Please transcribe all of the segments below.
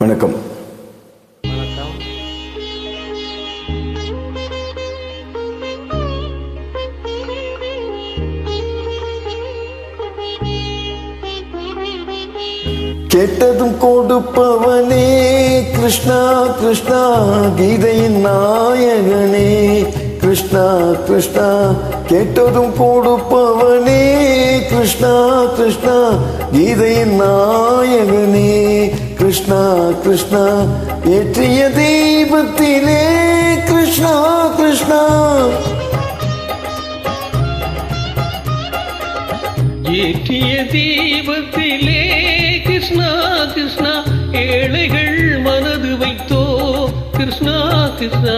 வணக்கம். கேட்டதும் கொடுப்பவனே கிருஷ்ணா கிருஷ்ணா, கீதையின் நாயகனே கிருஷ்ணா கிருஷ்ணா. கேட்டதும் கொடுப்பவனே கிருஷ்ணா கிருஷ்ணா, கீதையின் நாயகனே கிருஷ்ணா கிருஷ்ணா. ஏற்றிய தீபத்திலே கிருஷ்ணா கிருஷ்ணா, ஏற்றிய தீபத்திலே கிருஷ்ணா கிருஷ்ணா, ஏழைகள் மனது வைத்தோ கிருஷ்ணா கிருஷ்ணா.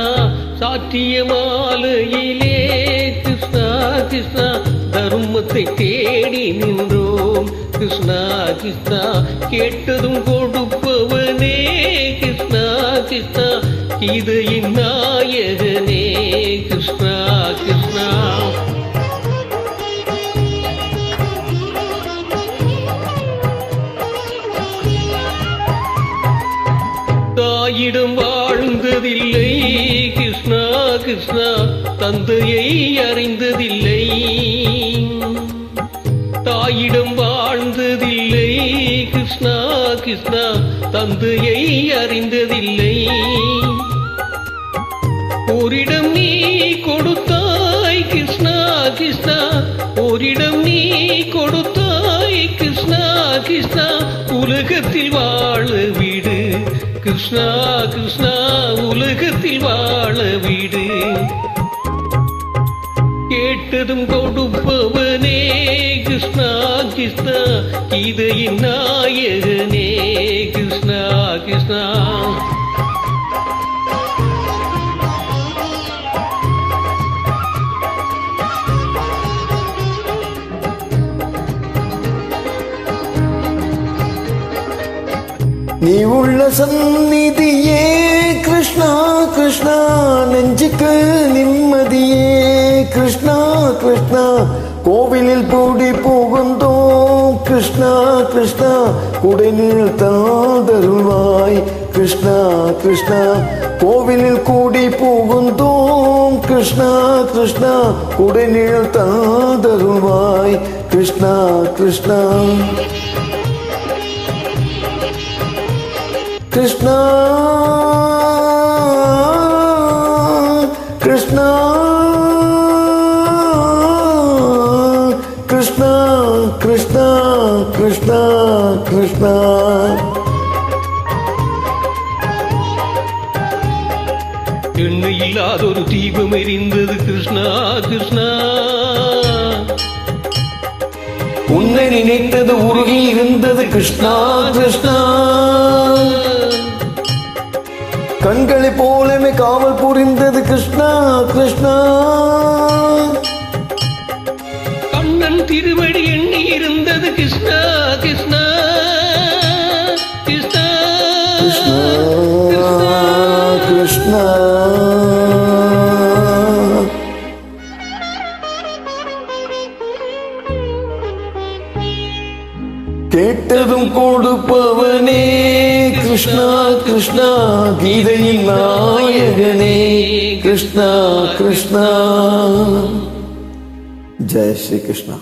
சாற்றிய மாலையிலே கிருஷ்ணா கிருஷ்ணா, தர்மத்தை தேடி நின்றோம் கிருஷ்ணா கிருஷ்ணா. கேட்டதும் கொடுப்பவனே கிருஷ்ணா கிருஷ்ணா, கீதையின் நாயகனே கிருஷ்ணா கிருஷ்ணா. தாயிடம் வாழ்ந்ததில்லை கிருஷ்ணா கிருஷ்ணா, தந்தையை அறிந்ததில்லை. தாயிடம் வாழ்ந்ததில்லை கிருஷ்ணா கிருஷ்ணா, தந்தையை அறிந்ததில்லை. ஓரிடம் நீ கொடுத்தாய் கிருஷ்ணா கிருஷ்ணா, ஓரிடம் நீ கொடுத்தாய் கிருஷ்ணா கிருஷ்ணா. உலகத்தில் வாழ விடு கிருஷ்ணா கிருஷ்ணா, உலகத்தில் வாழ விடு. கேட்டதும் கொடுப்பவனே கிருஷ்ணா கிருஷ்ணா, கீதையின் நாயகனே கிருஷ்ணா கிருஷ்ணா. நீ உள்ள சந்நிதியே கிருஷ்ணா கிருஷ்ணா, நெஞ்சுக்கு நிம்மதியே கிருஷ்ணா கிருஷ்ணா. கோவிலில் கூடி புகுந்தோம் கிருஷ்ணா கிருஷ்ணா, குடைநீள் தாதருள்வாய் கிருஷ்ணா கிருஷ்ணா. கோவிலில் கூடி புகுந்தோம் கிருஷ்ணா கிருஷ்ணா, குடைநீள் தாதருள்வாய் கிருஷ்ணா கிருஷ்ணா. கிருஷ்ணா கிருஷ்ணா கிருஷ்ணா கிருஷ்ணா கிருஷ்ணா கிருஷ்ணா. எண்ணெய் இல்லாதொரு தீபம் எரிந்தது கிருஷ்ணா கிருஷ்ணா. உன்னை நினைத்தது உருகி இருந்தது கிருஷ்ணா கிருஷ்ணா. கண்களை போலவே காவல் புரிந்தது கிருஷ்ணா கிருஷ்ணா. கண்ணன் திருவடி எண்ணி இருந்தது கிருஷ்ணா கிருஷ்ணா கிருஷ்ணா கிருஷ்ணா கிருஷ்ணா. கேட்டதும் கொடுப்பவனே கிருஷ்ணா கிருஷ்ணா, கீதையின் நாயகனே கிருஷ்ணா கிருஷ்ணா. ஜெய் ஸ்ரீ கிருஷ்ணா.